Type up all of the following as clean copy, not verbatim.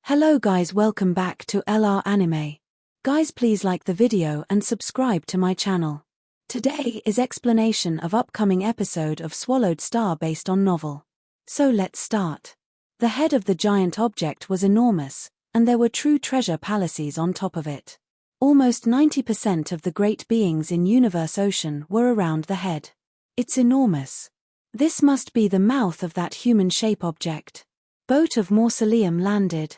Hello guys, welcome back to LR Anime. Guys, please like the video and subscribe to my channel. Today is explanation of upcoming episode of Swallowed Star based on novel. So let's start. The head of the giant object was enormous, and there were true treasure palaces on top of it. Almost 90% of the great beings in Universe Ocean were around the head. It's enormous. This must be the mouth of that human shape object. Boat of Mausoleum landed.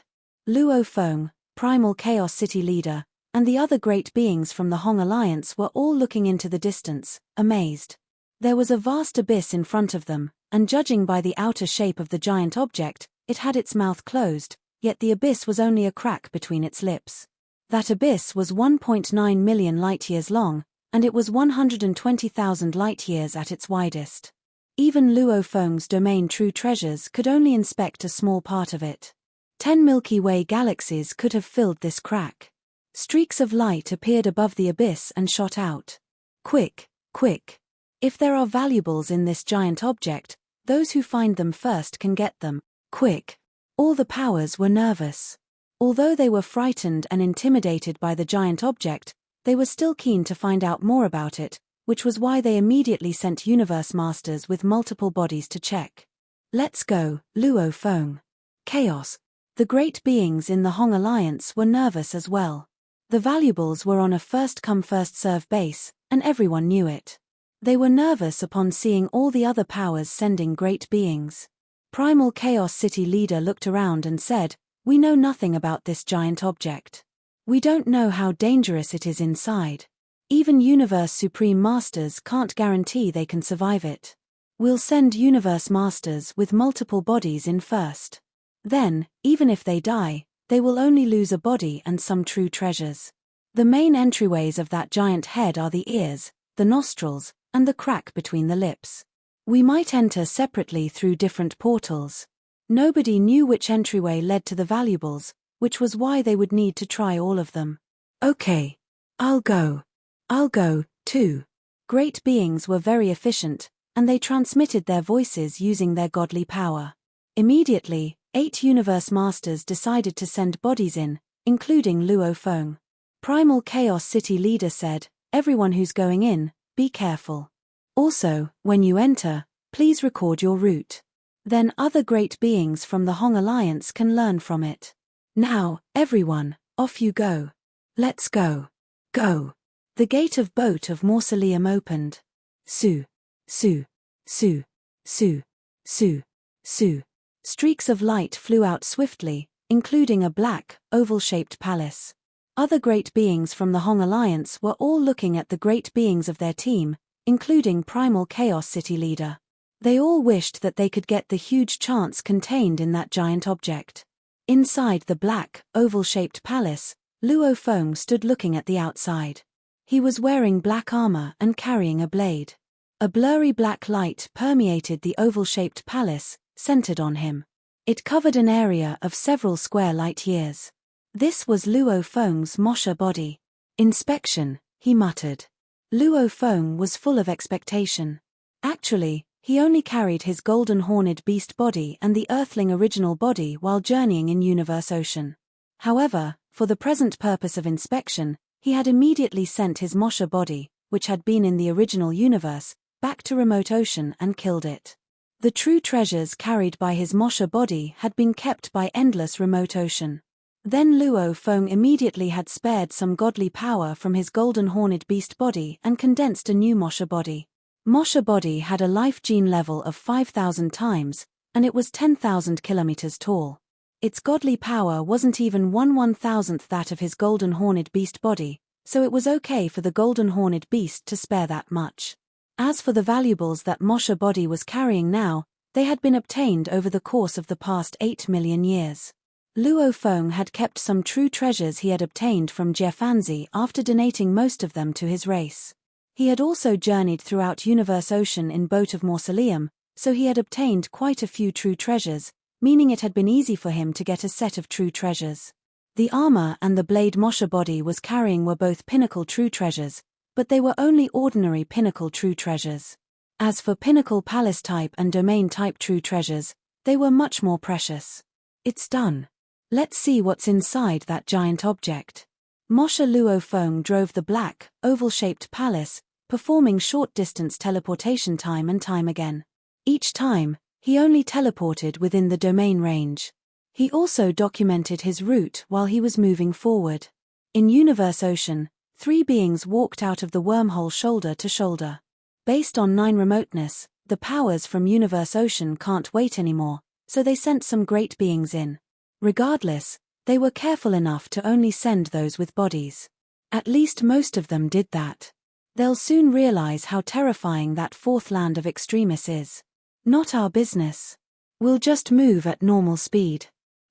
Luo Feng, Primal Chaos City leader, and the other great beings from the Hong Alliance were all looking into the distance, amazed. There was a vast abyss in front of them, and judging by the outer shape of the giant object, it had its mouth closed, yet the abyss was only a crack between its lips. That abyss was 1.9 million light-years long, and it was 120,000 light-years at its widest. Even Luo Feng's domain true treasures could only inspect a small part of it. 10 Milky Way galaxies could have filled this crack. Streaks of light appeared above the abyss and shot out. Quick, quick. If there are valuables in this giant object, those who find them first can get them. Quick. All the powers were nervous. Although they were frightened and intimidated by the giant object, they were still keen to find out more about it, which was why they immediately sent Universe Masters with multiple bodies to check. Let's go, Luo Feng. Chaos. The great beings in the Hong Alliance were nervous as well. The valuables were on a first-come first-serve base, and everyone knew it. They were nervous upon seeing all the other powers sending great beings. Primal Chaos City leader looked around and said, "We know nothing about this giant object. We don't know how dangerous it is inside. Even Universe Supreme Masters can't guarantee they can survive it. We'll send Universe Masters with multiple bodies in first. Then, even if they die, they will only lose a body and some true treasures. The main entryways of that giant head are the ears, the nostrils, and the crack between the lips. We might enter separately through different portals." Nobody knew which entryway led to the valuables, which was why they would need to try all of them. "Okay. I'll go. I'll go, too." Great beings were very efficient, and they transmitted their voices using their godly power. Immediately, 8 Universe Masters decided to send bodies in, including Luo Feng. Primal Chaos City leader said, "Everyone who's going in, be careful. Also, when you enter, please record your route. Then other great beings from the Hong Alliance can learn from it. Now, everyone, off you go. Let's go. Go." The gate of Boat of Mausoleum opened. Su. Su. Su. Su. Su. Su. Streaks of light flew out swiftly, including a black, oval-shaped palace. Other great beings from the Hong Alliance were all looking at the great beings of their team, including Primal Chaos City leader. They all wished that they could get the huge chance contained in that giant object. Inside the black, oval-shaped palace, Luo Feng stood looking at the outside. He was wearing black armor and carrying a blade. A blurry black light permeated the oval-shaped palace, centered on him. It covered an area of several square light-years. This was Luo Feng's Mosha body. "Inspection," he muttered. Luo Feng was full of expectation. Actually, he only carried his golden horned beast body and the Earthling original body while journeying in Universe Ocean. However, for the present purpose of inspection, he had immediately sent his Mosha body, which had been in the original universe, back to remote ocean and killed it. The true treasures carried by his Mosha body had been kept by endless remote ocean. Then Luo Feng immediately had spared some godly power from his golden horned beast body and condensed a new Mosha body. Mosha body had a life gene level of 5,000 times, and it was 10,000 kilometers tall. Its godly power wasn't even 1/1000th that of his golden horned beast body, so it was okay for the golden horned beast to spare that much. As for the valuables that Mosha body was carrying now, they had been obtained over the course of the past 8 million years. Luo Feng had kept some true treasures he had obtained from Jiefanzi after donating most of them to his race. He had also journeyed throughout Universe Ocean in Boat of Mausoleum, so he had obtained quite a few true treasures, meaning it had been easy for him to get a set of true treasures. The armor and the blade Mosha body was carrying were both pinnacle true treasures, but they were only ordinary pinnacle true treasures. As for pinnacle palace type and domain type true treasures, they were much more precious. "It's done. Let's see what's inside that giant object. Moshe Luofeng drove the black, oval-shaped palace, performing short-distance teleportation time and time again. Each time, he only teleported within the domain range. He also documented his route while he was moving forward. In Universe Ocean, 3 beings walked out of the wormhole shoulder to shoulder. Based on 9 remoteness, the powers from Universe Ocean can't wait anymore, so they sent some great beings in. Regardless, they were careful enough to only send those with bodies. At least most of them did that. They'll soon realize how terrifying that 4th land of extremis is. Not our business. We'll just move at normal speed.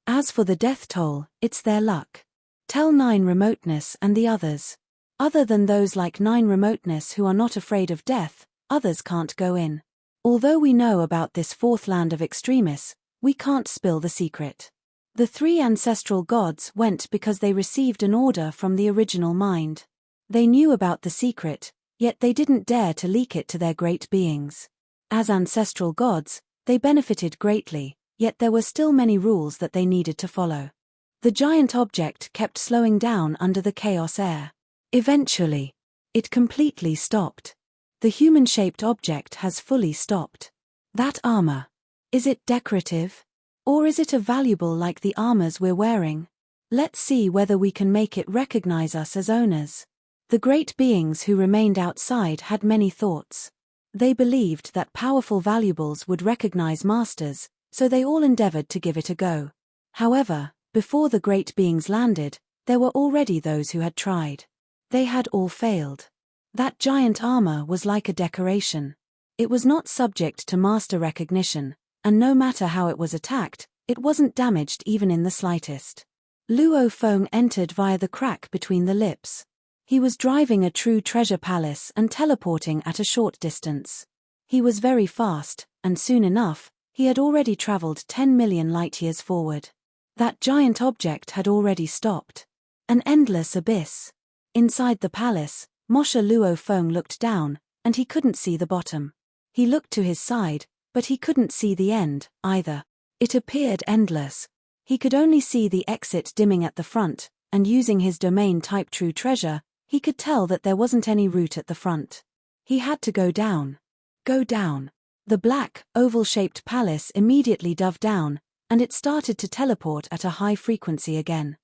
As for the death toll, it's their luck. Tell 9 remoteness and the others. Other than those like 9 remoteness who are not afraid of death, others can't go in. Although we know about this 4th land of extremis, we can't spill the secret. The 3 ancestral gods went because they received an order from the original mind. They knew about the secret, yet they didn't dare to leak it to their great beings. As ancestral gods, they benefited greatly, yet there were still many rules that they needed to follow. The giant object kept slowing down under the chaos air. Eventually, it completely stopped. The human-shaped object has fully stopped. That armor. Is it decorative? Or is it a valuable like the armors we're wearing? Let's see whether we can make it recognize us as owners. The great beings who remained outside had many thoughts. They believed that powerful valuables would recognize masters, so they all endeavored to give it a go. However, before the great beings landed, there were already those who had tried. They had all failed. That giant armor was like a decoration. It was not subject to master recognition, and no matter how it was attacked, it wasn't damaged even in the slightest. Luofeng entered via the crack between the lips. He was driving a true treasure palace and teleporting at a short distance. He was very fast, and soon enough, he had already traveled 10 million light-years forward. That giant object had already stopped. An endless abyss. Inside the palace, Moshe Luofeng looked down, and he couldn't see the bottom. He looked to his side, but he couldn't see the end, either. It appeared endless. He could only see the exit dimming at the front, and using his domain-type true treasure, he could tell that there wasn't any route at the front. He had to go down. Go down. The black, oval-shaped palace immediately dove down, and it started to teleport at a high frequency again.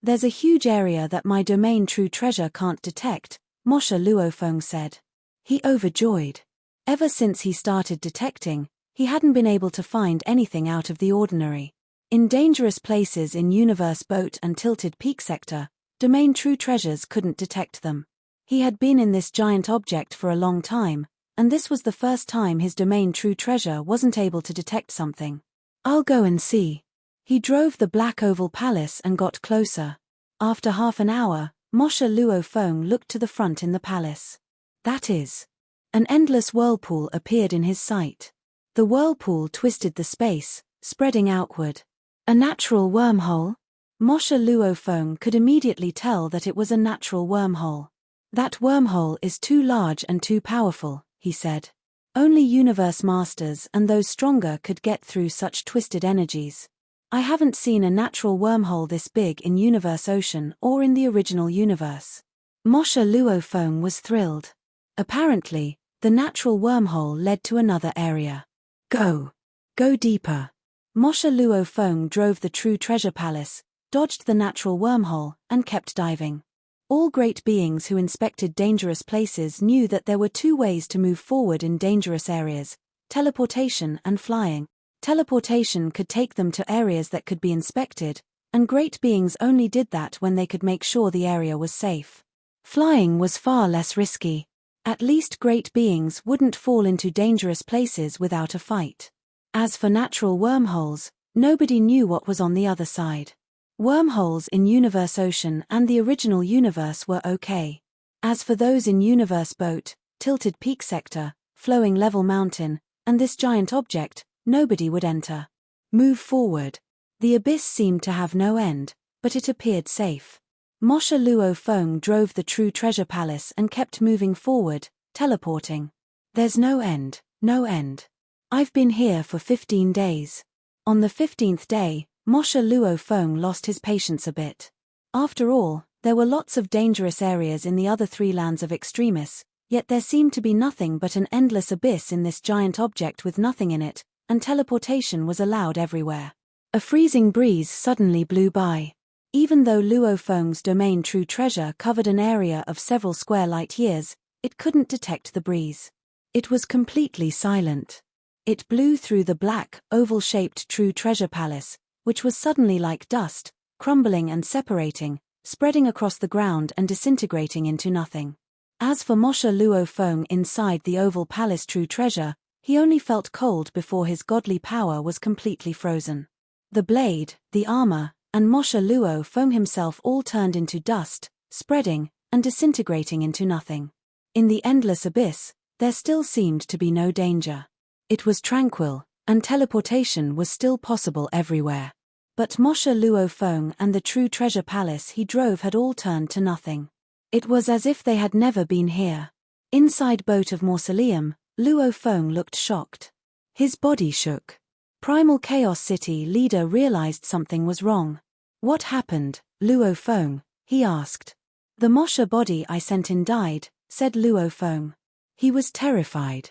There's a huge area that my domain true treasure can't detect, Moshe Luofeng said. He overjoyed. Ever since he started detecting, he hadn't been able to find anything out of the ordinary. In dangerous places in Universe Boat and Tilted Peak sector, domain true treasures couldn't detect them. He had been in this giant object for a long time, and this was the first time his domain true treasure wasn't able to detect something. I'll go and see. He drove the black oval palace and got closer. After half an hour, Moshe Luofeng looked to the front in the palace. That is. An endless whirlpool appeared in his sight. The whirlpool twisted the space, spreading outward. A natural wormhole? Moshe Luofeng could immediately tell that it was a natural wormhole. That wormhole is too large and too powerful, he said. Only universe masters and those stronger could get through such twisted energies. I haven't seen a natural wormhole this big in Universe Ocean or in the original universe. Moshe Luofeng was thrilled. Apparently, the natural wormhole led to another area. Go. Go deeper. Moshe Luofeng drove the true treasure palace, dodged the natural wormhole, and kept diving. All great beings who inspected dangerous places knew that there were 2 ways to move forward in dangerous areas: teleportation and flying. Teleportation could take them to areas that could be inspected, and great beings only did that when they could make sure the area was safe. Flying was far less risky. At least great beings wouldn't fall into dangerous places without a fight. As for natural wormholes, nobody knew what was on the other side. Wormholes in Universe Ocean and the original universe were okay. As for those in Universe Boat, Tilted Peak sector, Flowing Level Mountain, and this giant object, nobody would enter. Move forward. The abyss seemed to have no end, but it appeared safe. Moshe Luofeng drove the true treasure palace and kept moving forward, teleporting. There's no end, no end. I've been here for 15 days. On the 15th day, Moshe Luo Feng lost his patience a bit. After all, there were lots of dangerous areas in the other three lands of extremis, yet there seemed to be nothing but an endless abyss in this giant object with nothing in it, and teleportation was allowed everywhere. A freezing breeze suddenly blew by. Even though Luo Feng's domain true treasure covered an area of several square light years, it couldn't detect the breeze. It was completely silent. It blew through the black, oval-shaped true treasure palace, which was suddenly like dust, crumbling and separating, spreading across the ground and disintegrating into nothing. As for Moshe Luo Feng inside the oval palace true treasure, he only felt cold before his godly power was completely frozen. The blade, the armor, and Moshe Luo Feng himself all turned into dust, spreading, and disintegrating into nothing. In the endless abyss, there still seemed to be no danger. It was tranquil, and teleportation was still possible everywhere. But Moshe Luo Feng and the true treasure palace he drove had all turned to nothing. It was as if they had never been here. Inside Boat of Mausoleum, Luo Feng looked shocked. His body shook. Primal Chaos City leader realized something was wrong. What happened, Luo Feng? He asked. The Moshe body I sent in died, said Luo Feng. He was terrified.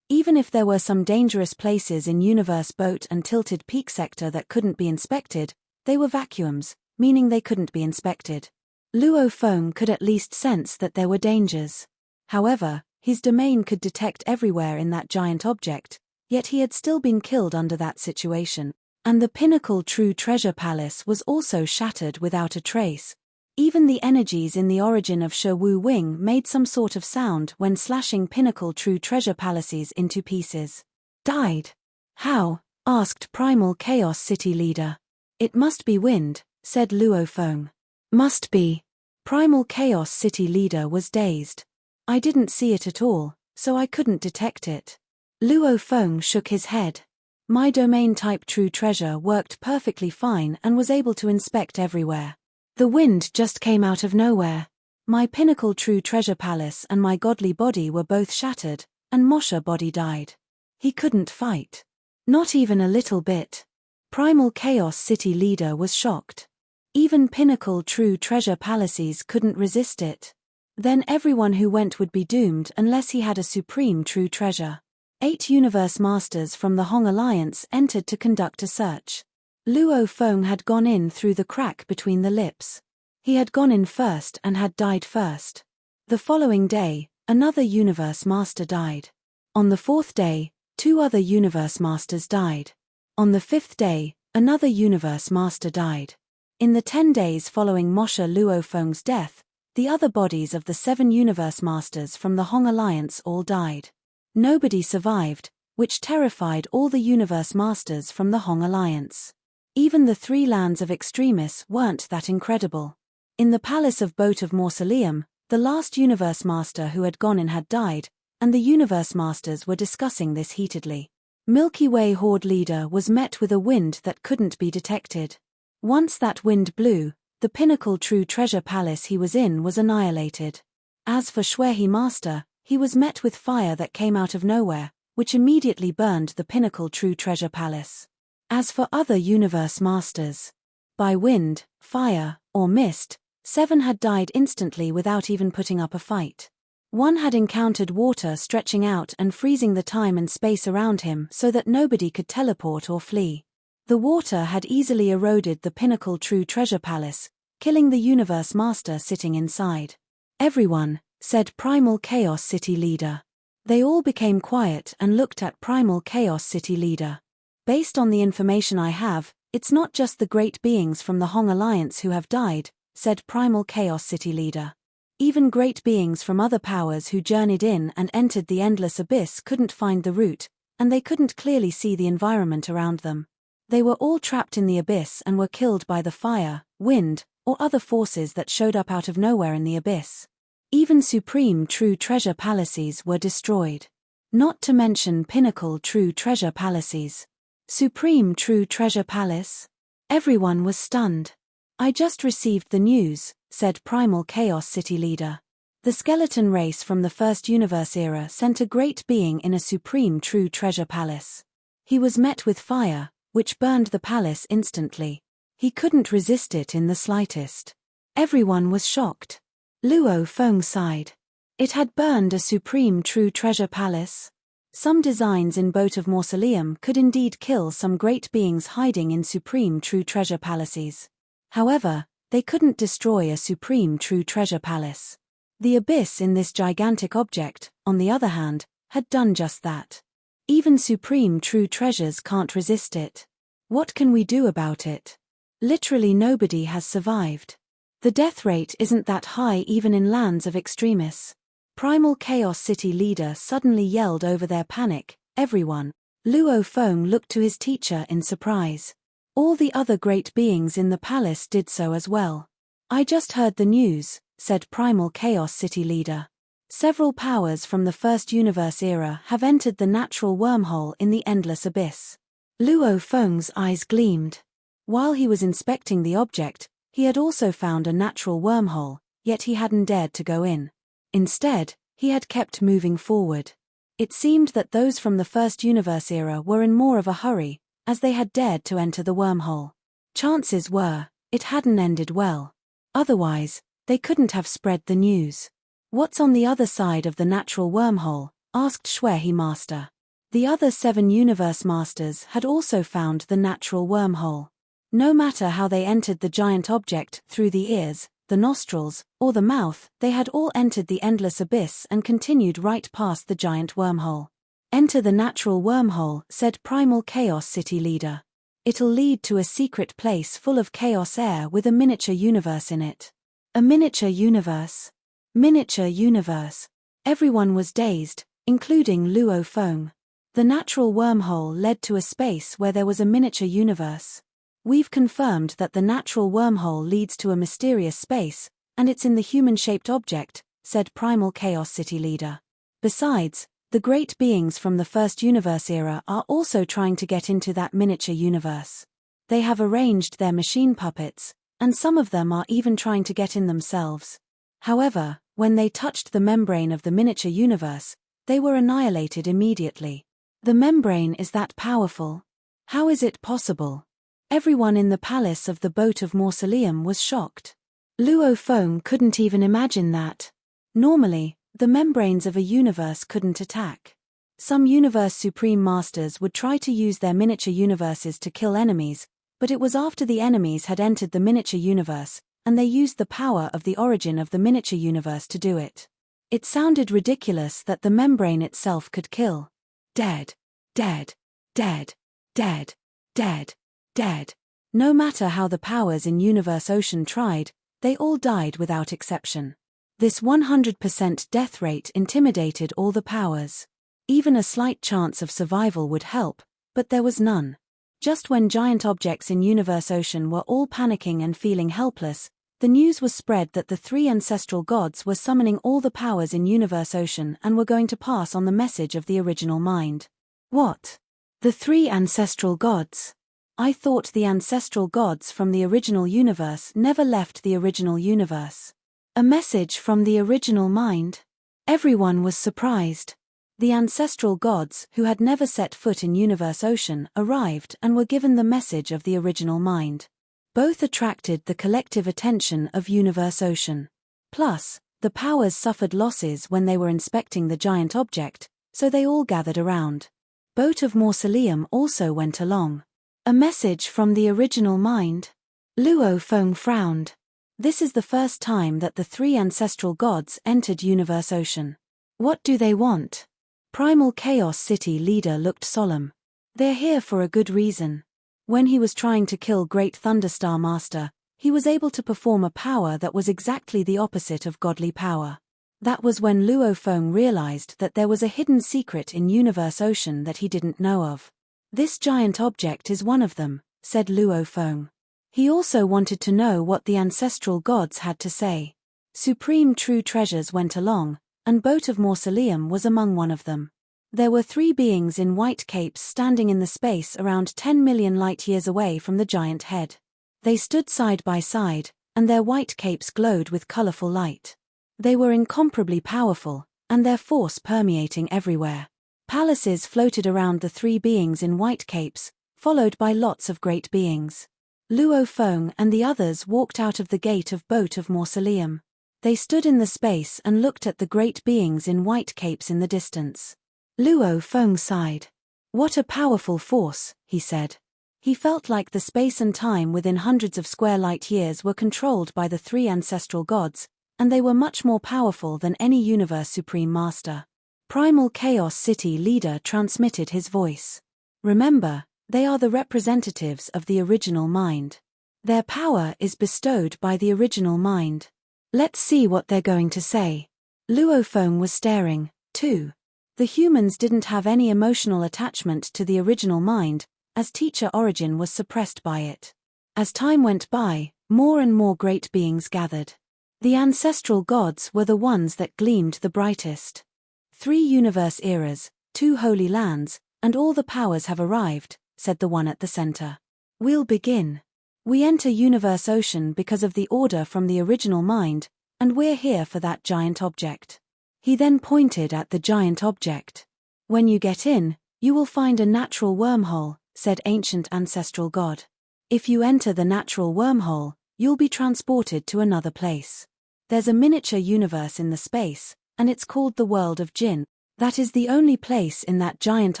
Even if there were some dangerous places in Universe Boat and Tilted Peak sector that couldn't be inspected, they were vacuums, meaning they couldn't be inspected. Luo Feng could at least sense that there were dangers. However, his domain could detect everywhere in that giant object, yet he had still been killed under that situation, and the pinnacle true treasure palace was also shattered without a trace. Even the energies in the origin of Shi Wu Wing made some sort of sound when slashing pinnacle true treasure palaces into pieces. Died. How? Asked Primal Chaos City leader. It must be wind, said Luo Feng. Must be. Primal Chaos City leader was dazed. I didn't see it at all, so I couldn't detect it. Luo Feng shook his head. My domain type true treasure worked perfectly fine and was able to inspect everywhere. The wind just came out of nowhere. My pinnacle true treasure palace and my godly body were both shattered, and Moshe body died. He couldn't fight. Not even a little bit. Primal Chaos City leader was shocked. Even pinnacle true treasure palaces couldn't resist it. Then everyone who went would be doomed unless he had a supreme true treasure. 8 universe masters from the Hong Alliance entered to conduct a search. Luo Feng had gone in through the crack between the lips. He had gone in first and had died first. The following day, another universe master died. On the 4th day, 2 other universe masters died. On the 5th day, another universe master died. In the 10 days following Moshe Luo Feng's death, the other bodies of the 7 universe masters from the Hong Alliance all died. Nobody survived, which terrified all the universe masters from the Hong Alliance. Even the 3 lands of extremis weren't that incredible. In the palace of Boat of Mausoleum, the last universe master who had gone in had died, and the universe masters were discussing this heatedly. Milky Way Horde leader was met with a wind that couldn't be detected. Once that wind blew, the pinnacle true treasure palace he was in was annihilated. As for Shwehi master, he was met with fire that came out of nowhere, which immediately burned the pinnacle true treasure palace. As for other universe masters, by wind, fire, or mist, 7 had died instantly without even putting up a fight. 1 had encountered water stretching out and freezing the time and space around him so that nobody could teleport or flee. The water had easily eroded the pinnacle true treasure palace, killing the universe master sitting inside. Everyone, said Primal Chaos City leader. They all became quiet and looked at Primal Chaos City leader. Based on the information I have, it's not just the great beings from the Hong Alliance who have died, said Primal Chaos City leader. Even great beings from other powers who journeyed in and entered the endless abyss couldn't find the route, and they couldn't clearly see the environment around them. They were all trapped in the abyss and were killed by the fire, wind, or other forces that showed up out of nowhere in the abyss. Even supreme true treasure palaces were destroyed. Not to mention pinnacle true treasure palaces. Supreme True Treasure Palace? Everyone was stunned. I just received the news, said Primal Chaos City leader. The skeleton race from the First Universe era sent a great being in a Supreme True Treasure Palace. He was met with fire, which burned the palace instantly. He couldn't resist it in the slightest. Everyone was shocked. Luo Feng sighed. It had burned a supreme true treasure palace. Some designs in Boat of Mausoleum could indeed kill some great beings hiding in supreme true treasure palaces. However, they couldn't destroy a supreme true treasure palace. The abyss in this gigantic object, on the other hand, had done just that. Even supreme true treasures can't resist it. What can we do about it? Literally nobody has survived. The death rate isn't that high even in lands of extremis. Primal Chaos City leader suddenly yelled over their panic, "Everyone!" Luo Feng looked to his teacher in surprise. All the other great beings in the palace did so as well. "I just heard the news," said Primal Chaos City leader. "Several powers from the First Universe era have entered the natural wormhole in the endless abyss." Luo Feng's eyes gleamed. While he was inspecting the object, he had also found a natural wormhole, yet he hadn't dared to go in. Instead, he had kept moving forward. It seemed that those from the First Universe era were in more of a hurry, as they had dared to enter the wormhole. Chances were, it hadn't ended well. Otherwise, they couldn't have spread the news. "What's on the other side of the natural wormhole?" asked Shuehe Master. The other 7 Universe Masters had also found the natural wormhole. No matter how they entered the giant object, through the ears, the nostrils, or the mouth, they had all entered the endless abyss and continued right past the giant wormhole. "Enter the natural wormhole," said Primal Chaos City leader. "It'll lead to a secret place full of chaos air with a miniature universe in it." A miniature universe. Miniature universe. Everyone was dazed, including Luo Feng. The natural wormhole led to a space where there was a miniature universe. "We've confirmed that the natural wormhole leads to a mysterious space, and it's in the human-shaped object," said Primal Chaos City leader. "Besides, the great beings from the First Universe era are also trying to get into that miniature universe. They have arranged their machine puppets, and some of them are even trying to get in themselves. However, when they touched the membrane of the miniature universe, they were annihilated immediately." "The membrane is that powerful? How is it possible?" Everyone in the palace of the Boat of Mausoleum was shocked. Luo Feng couldn't even imagine that. Normally, the membranes of a universe couldn't attack. Some universe supreme masters would try to use their miniature universes to kill enemies, but it was after the enemies had entered the miniature universe, and they used the power of the origin of the miniature universe to do it. It sounded ridiculous that the membrane itself could kill. Dead. Dead. Dead. Dead. Dead. Dead. No matter how the powers in Universe Ocean tried, they all died without exception. This 100% death rate intimidated all the powers. Even a slight chance of survival would help, but there was none. Just when giant objects in Universe Ocean were all panicking and feeling helpless, the news was spread that the 3 ancestral gods were summoning all the powers in Universe Ocean and were going to pass on the message of the original mind. What? The 3 ancestral gods? I thought the ancestral gods from the original universe never left the original universe. A message from the original mind? Everyone was surprised. The ancestral gods, who had never set foot in Universe Ocean, arrived and were given the message of the original mind. Both attracted the collective attention of Universe Ocean. Plus, the powers suffered losses when they were inspecting the giant object, so they all gathered around. Boat of Mausoleum also went along. A message from the original mind? Luo Feng frowned. This is the first time that the 3 ancestral gods entered Universe Ocean. What do they want? Primal Chaos City leader looked solemn. They're here for a good reason. When he was trying to kill Great Thunderstar Master, he was able to perform a power that was exactly the opposite of godly power. That was when Luo Feng realized that there was a hidden secret in Universe Ocean that he didn't know of. "This giant object is one of them," said Luo Feng. He also wanted to know what the ancestral gods had to say. Supreme true treasures went along, and Boat of Mausoleum was among one of them. There were 3 beings in white capes standing in the space around 10 million light-years away from the giant head. They stood side by side, and their white capes glowed with colorful light. They were incomparably powerful, and their force permeating everywhere. Palaces floated around the 3 beings in white capes, followed by lots of great beings. Luo Feng and the others walked out of the gate of boat of mausoleum. They stood in the space and looked at the great beings in white capes in the distance. Luo Feng sighed. What a powerful force, he said. He felt like the space and time within hundreds of square light years were controlled by the three ancestral gods, and they were much more powerful than any universe supreme master. Primal Chaos City leader transmitted his voice. Remember, they are the representatives of the original mind. Their power is bestowed by the original mind. Let's see what they're going to say. Luo Feng was staring, too. The humans didn't have any emotional attachment to the original mind, as teacher origin was suppressed by it. As time went by, more and more great beings gathered. The ancestral gods were the ones that gleamed the brightest. 3 universe eras, 2 holy lands, and all the powers have arrived, said the one at the center. We'll begin. We enter Universe Ocean because of the order from the original mind, and we're here for that giant object. He then pointed at the giant object. When you get in, you will find a natural wormhole, said ancient ancestral god. If you enter the natural wormhole, you'll be transported to another place. There's a miniature universe in the space, and it's called the world of Jinn. That is the only place in that giant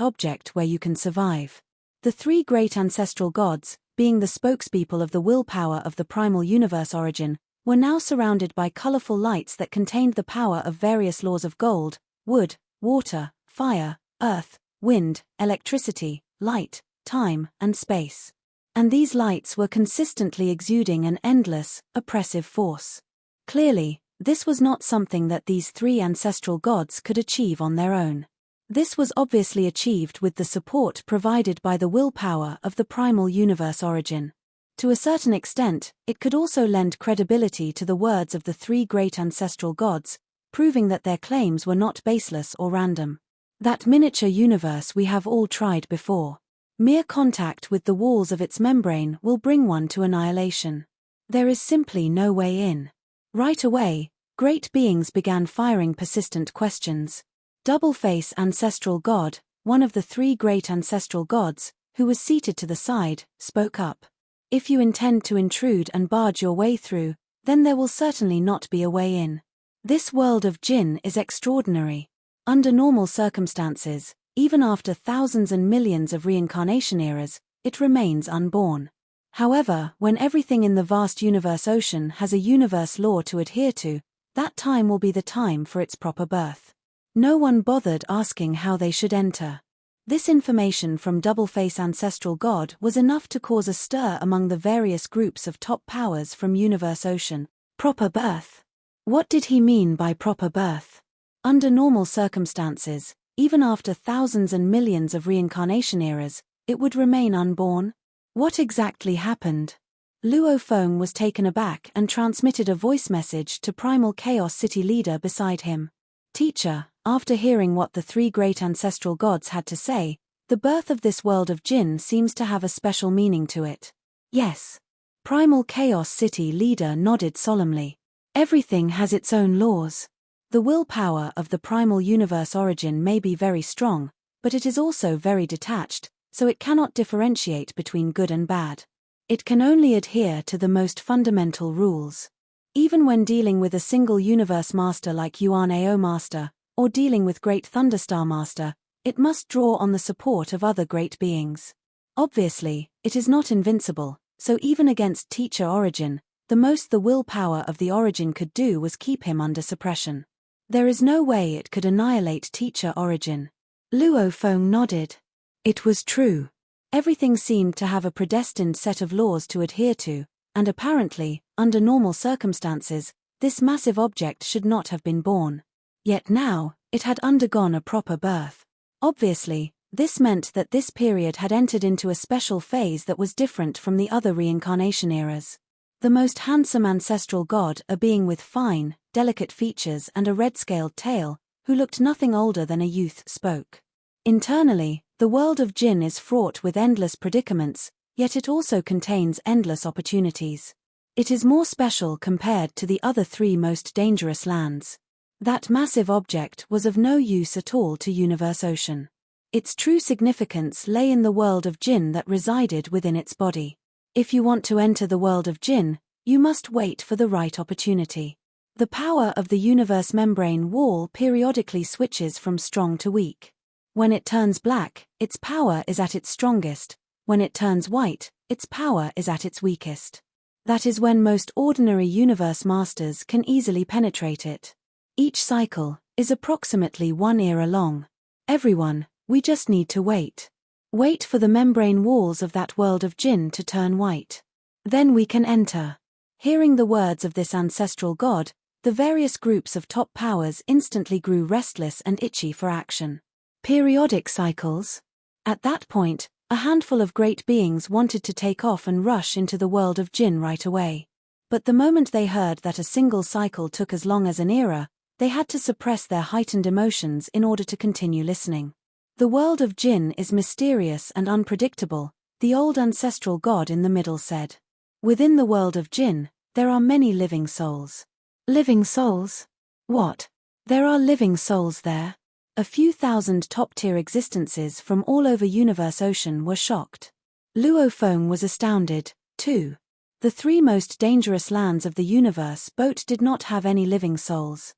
object where you can survive. The 3 great ancestral gods, being the spokespeople of the willpower of the primal universe origin, were now surrounded by colorful lights that contained the power of various laws of gold, wood, water, fire, earth, wind, electricity, light, time, and space. And these lights were consistently exuding an endless, oppressive force. Clearly, this was not something that these 3 ancestral gods could achieve on their own. This was obviously achieved with the support provided by the willpower of the primal universe origin. To a certain extent, it could also lend credibility to the words of the 3 great ancestral gods, proving that their claims were not baseless or random. That miniature universe we have all tried before. Mere contact with the walls of its membrane will bring one to annihilation. There is simply no way in. Right away, great beings began firing persistent questions. Double-face ancestral god, one of the 3 great ancestral gods, who was seated to the side, spoke up. If you intend to intrude and barge your way through, then there will certainly not be a way in. This world of Jinn is extraordinary. Under normal circumstances, even after thousands and millions of reincarnation eras, it remains unborn. However, when everything in the vast universe ocean has a universe law to adhere to, that time will be the time for its proper birth. No one bothered asking how they should enter. This information from Double-Face Ancestral God was enough to cause a stir among the various groups of top powers from Universe Ocean. Proper birth. What did he mean by proper birth? Under normal circumstances, even after thousands and millions of reincarnation eras, it would remain unborn? What exactly happened? Luo Feng was taken aback and transmitted a voice message to Primal Chaos City leader beside him. Teacher, after hearing what the 3 great ancestral gods had to say, the birth of this world of Jinn seems to have a special meaning to it. Yes. Primal Chaos City leader nodded solemnly. Everything has its own laws. The willpower of the primal universe origin may be very strong, but it is also very detached, so it cannot differentiate between good and bad. It can only adhere to the most fundamental rules. Even when dealing with a single universe master like Yuan Ao Master, or dealing with Great Thunderstar Master, it must draw on the support of other great beings. Obviously, it is not invincible, so even against Teacher Origin, the most the willpower of the Origin could do was keep him under suppression. There is no way it could annihilate Teacher Origin. Luo Feng nodded. It was true. Everything seemed to have a predestined set of laws to adhere to, and apparently, under normal circumstances, this massive object should not have been born. Yet now, it had undergone a proper birth. Obviously, this meant that this period had entered into a special phase that was different from the other reincarnation eras. The most handsome ancestral god, a being with fine, delicate features and a red-scaled tail, who looked nothing older than a youth, spoke. Internally, the world of Jinn is fraught with endless predicaments, yet it also contains endless opportunities. It is more special compared to the other 3 most dangerous lands. That massive object was of no use at all to Universe Ocean. Its true significance lay in the world of jinn that resided within its body. If you want to enter the world of jinn, you must wait for the right opportunity. The power of the universe membrane wall periodically switches from strong to weak. When it turns black, its power is at its strongest. When it turns white, its power is at its weakest. That is when most ordinary universe masters can easily penetrate it. Each cycle is approximately 1 era long. Everyone, we just need to wait. Wait for the membrane walls of that world of jinn to turn white. Then we can enter. Hearing the words of this ancestral god, the various groups of top powers instantly grew restless and itchy for action. Periodic cycles? At that point, a handful of great beings wanted to take off and rush into the world of jinn right away. But the moment they heard that a single cycle took as long as an era, they had to suppress their heightened emotions in order to continue listening. The world of jinn is mysterious and unpredictable, the old ancestral god in the middle said. Within the world of jinn, there are many living souls. Living souls? What? There are living souls there? A few thousand top-tier existences from all over Universe Ocean were shocked. Luo Feng was astounded, too. The 3 most dangerous lands of the universe boat did not have any living souls.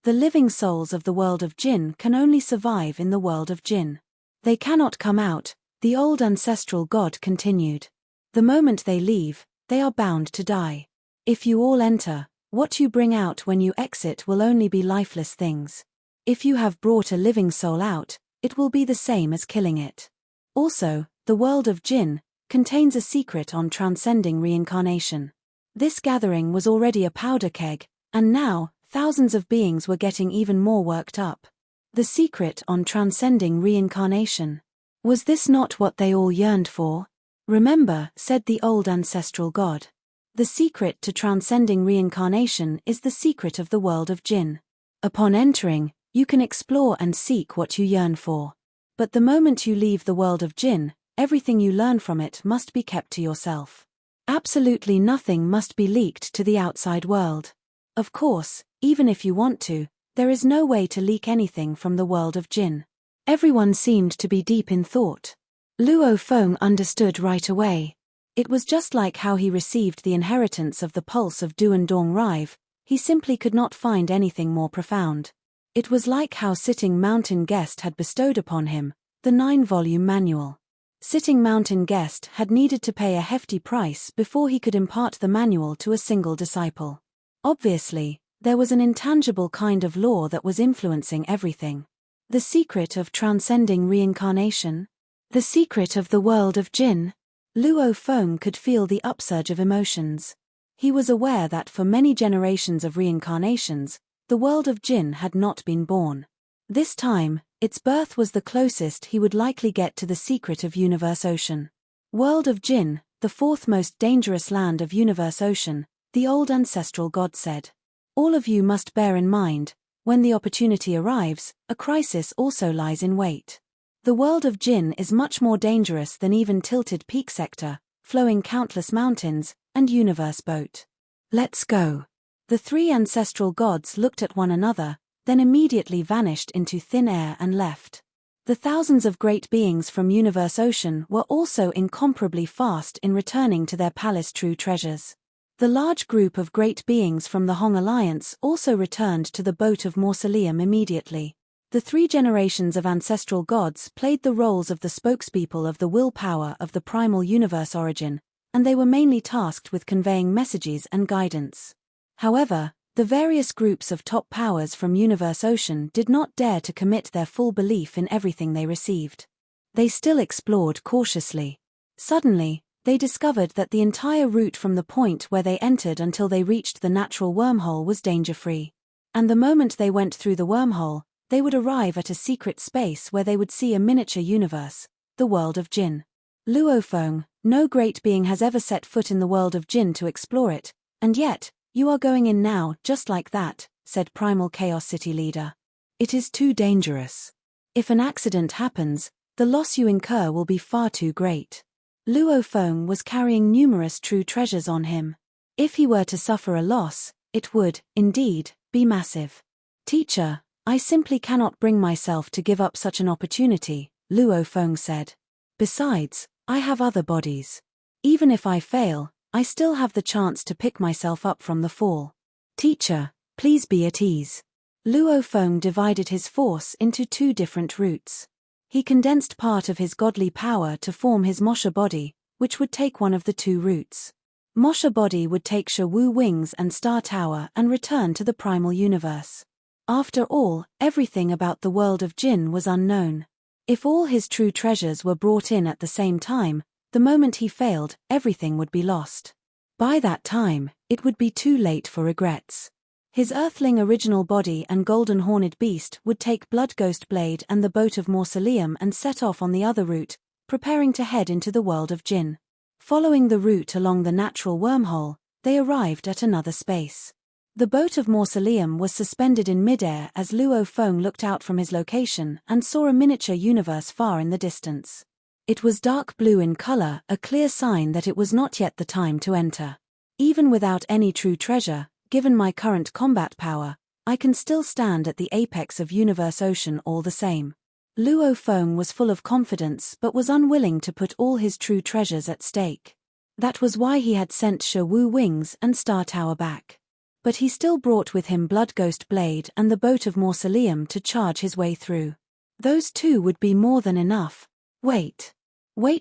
The living souls of the world of jinn can only survive in the world of jinn. They cannot come out, the old ancestral god continued. The moment they leave, they are bound to die. If you all enter, what you bring out when you exit will only be lifeless things. If you have brought a living soul out, it will be the same as killing it. Also, the world of jinn contains a secret on transcending reincarnation. This gathering was already a powder keg, and now, thousands of beings were getting even more worked up. The secret on transcending reincarnation. Was this not what they all yearned for? Remember, said the old ancestral god. The secret to transcending reincarnation is the secret of the world of jinn. Upon entering, you can explore and seek what you yearn for. But the moment you leave the world of jinn, everything you learn from it must be kept to yourself. Absolutely nothing must be leaked to the outside world. Of course, even if you want to, there is no way to leak anything from the world of jinn. Everyone seemed to be deep in thought. Luo Feng understood right away. It was just like how he received the inheritance of the pulse of Duan Dong Rive, he simply could not find anything more profound. It was like how Sitting Mountain Guest had bestowed upon him the 9-volume manual. Sitting Mountain Guest had needed to pay a hefty price before he could impart the manual to a single disciple. Obviously, there was an intangible kind of law that was influencing everything. The secret of transcending reincarnation? The secret of the world of jinn? Luo Feng could feel the upsurge of emotions. He was aware that for many generations of reincarnations, the world of jinn had not been born. This time, its birth was the closest he would likely get to the secret of Universe Ocean. World of jinn, the 4th most dangerous land of Universe Ocean, the old ancestral god said. All of you must bear in mind, when the opportunity arrives, a crisis also lies in wait. The world of jinn is much more dangerous than even Tilted Peak Sector, flowing countless mountains, and Universe Boat. Let's go. The 3 ancestral gods looked at one another, then immediately vanished into thin air and left. The thousands of great beings from Universe Ocean were also incomparably fast in returning to their palace true treasures. The large group of great beings from the Hong Alliance also returned to the boat of Mausoleum immediately. The 3 generations of ancestral gods played the roles of the spokespeople of the willpower of the primal universe origin, and they were mainly tasked with conveying messages and guidance. However, the various groups of top powers from Universe Ocean did not dare to commit their full belief in everything they received. They still explored cautiously. Suddenly, they discovered that the entire route from the point where they entered until they reached the natural wormhole was danger-free. And the moment they went through the wormhole, they would arrive at a secret space where they would see a miniature universe, the world of jinn. Luo Feng, no great being has ever set foot in the world of jinn to explore it, and yet, you are going in now, just like that, said Primal Chaos City leader. It is too dangerous. If an accident happens, the loss you incur will be far too great. Luo Feng was carrying numerous true treasures on him. If he were to suffer a loss, it would, indeed, be massive. Teacher, I simply cannot bring myself to give up such an opportunity, Luo Feng said. Besides, I have other bodies. Even if I fail, I still have the chance to pick myself up from the fall. Teacher, please be at ease. Luo Feng divided his force into two different routes. He condensed part of his godly power to form his Mosha body, which would take one of the two routes. Mosha body would take Sha Wu wings and Star Tower and return to the primal universe. After all, everything about the world of Jin was unknown. If all his true treasures were brought in at the same time, the moment he failed, everything would be lost. By that time, it would be too late for regrets. His earthling original body and golden horned beast would take Blood Ghost Blade and the Boat of Mausoleum and set off on the other route, preparing to head into the world of Jin. Following the route along the natural wormhole, they arrived at another space. The Boat of Mausoleum was suspended in midair as Luo Feng looked out from his location and saw a miniature universe far in the distance. It was dark blue in color, a clear sign that it was not yet the time to enter. Even without any true treasure, given my current combat power, I can still stand at the apex of Universe Ocean all the same. Luo Feng was full of confidence but was unwilling to put all his true treasures at stake. That was why he had sent Sha Wu wings and Star Tower back. But he still brought with him Blood Ghost Blade and the Boat of Mausoleum to charge his way through. Those two would be more than enough. Wait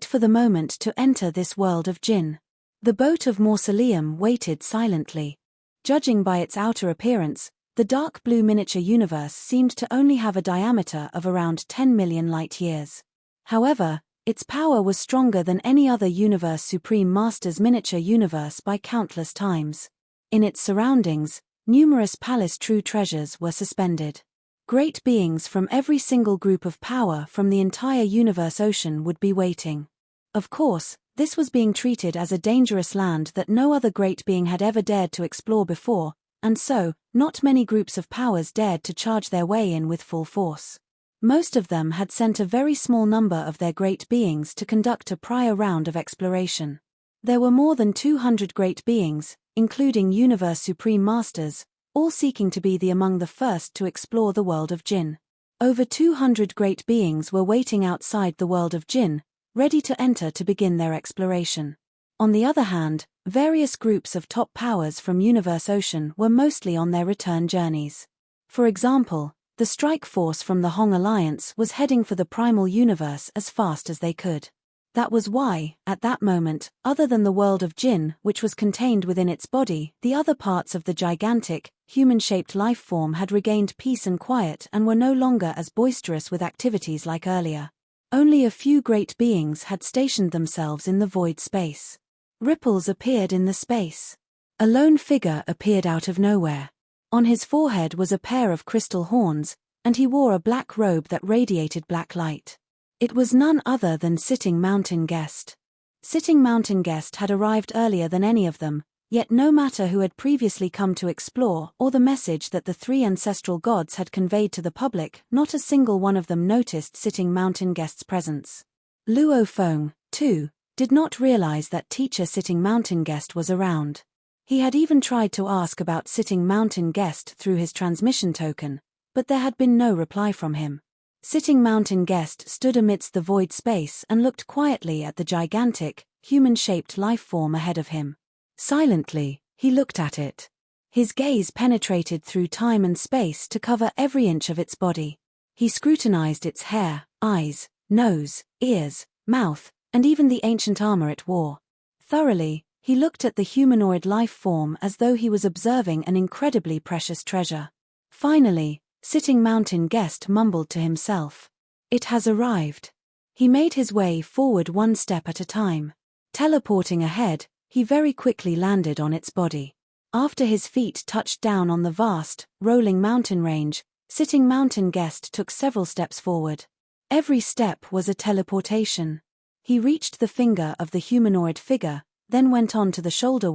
for the moment to enter this world of Jin. The Boat of Mausoleum waited silently. Judging by its outer appearance, the dark blue miniature universe seemed to only have a diameter of around 10 million light-years. However, its power was stronger than any other Universe Supreme Master's miniature universe by countless times. In its surroundings, numerous palace true treasures were suspended. Great beings from every single group of power from the entire Universe Ocean would be waiting. Of course, this was being treated as a dangerous land that no other great being had ever dared to explore before, and so, not many groups of powers dared to charge their way in with full force. Most of them had sent a very small number of their great beings to conduct a prior round of exploration. There were more than 200 great beings, including Universe Supreme Masters, all seeking to be among the first to explore the world of Jin. Over 200 great beings were waiting outside the world of Jin, ready to enter to begin their exploration. On the other hand, various groups of top powers from Universe Ocean were mostly on their return journeys. For example, the strike force from the Hong Alliance was heading for the primal universe as fast as they could. That was why, at that moment, other than the world of Jin, which was contained within its body, the other parts of the gigantic, human-shaped life form had regained peace and quiet and were no longer as boisterous with activities like earlier. Only a few great beings had stationed themselves in the void space. Ripples appeared in the space. A lone figure appeared out of nowhere. On his forehead was a pair of crystal horns, and he wore a black robe that radiated black light. It was none other than Sitting Mountain Guest. Sitting Mountain Guest had arrived earlier than any of them, yet no matter who had previously come to explore or the message that the three ancestral gods had conveyed to the public, not a single one of them noticed Sitting Mountain Guest's presence. Luo Feng, too, did not realize that teacher Sitting Mountain Guest was around. He had even tried to ask about Sitting Mountain Guest through his transmission token, but there had been no reply from him. Sitting Mountain Guest stood amidst the void space and looked quietly at the gigantic, human-shaped life form ahead of him. Silently, he looked at it. His gaze penetrated through time and space to cover every inch of its body. He scrutinized its hair, eyes, nose, ears, mouth, and even the ancient armor it wore. Thoroughly, he looked at the humanoid life form as though he was observing an incredibly precious treasure. Finally, Sitting Mountain Guest mumbled to himself. It has arrived. He made his way forward one step at a time. Teleporting ahead, he very quickly landed on its body. After his feet touched down on the vast, rolling mountain range, Sitting Mountain Guest took several steps forward. Every step was a teleportation. He reached the finger of the humanoid figure, then went on to the shoulder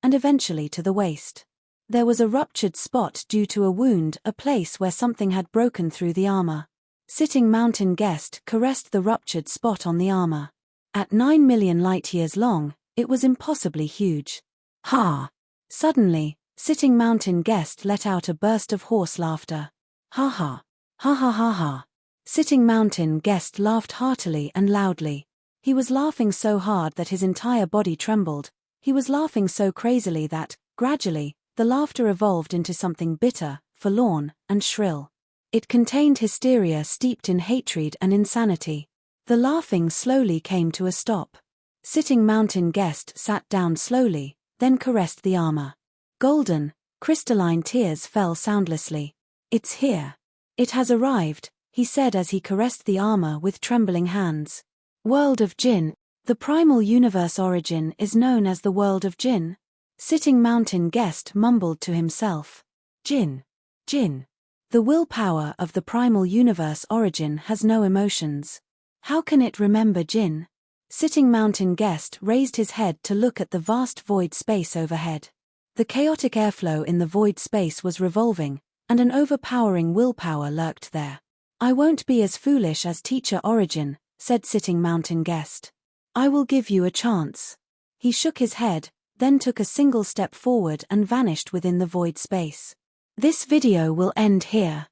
and eventually to the waist. There was a ruptured spot due to a wound, a place where something had broken through the armor. Sitting Mountain Guest caressed the ruptured spot on the armor. At 9 million light-years long, it was impossibly huge. Ha! Suddenly, Sitting Mountain Guest let out a burst of hoarse laughter. Ha ha! Ha ha ha ha! Sitting Mountain Guest laughed heartily and loudly. He was laughing so hard that his entire body trembled. He was laughing so crazily that, gradually, the laughter evolved into something bitter, forlorn, and shrill. It contained hysteria steeped in hatred and insanity. The laughing slowly came to a stop. Sitting Mountain Guest sat down slowly, then caressed the armor. Golden, crystalline tears fell soundlessly. "It's here. It has arrived," he said as he caressed the armor with trembling hands. World of Jinn. The primal universe origin is known as the world of Jinn. Sitting Mountain Guest mumbled to himself. Jinn. Jinn. The willpower of the primal universe origin has no emotions. How can it remember Jinn? Sitting Mountain Guest raised his head to look at the vast void space overhead. The chaotic airflow in the void space was revolving, and an overpowering willpower lurked there. "I won't be as foolish as Teacher Origin," said Sitting Mountain Guest. "I will give you a chance." He shook his head, then took a single step forward and vanished within the void space. This video will end here.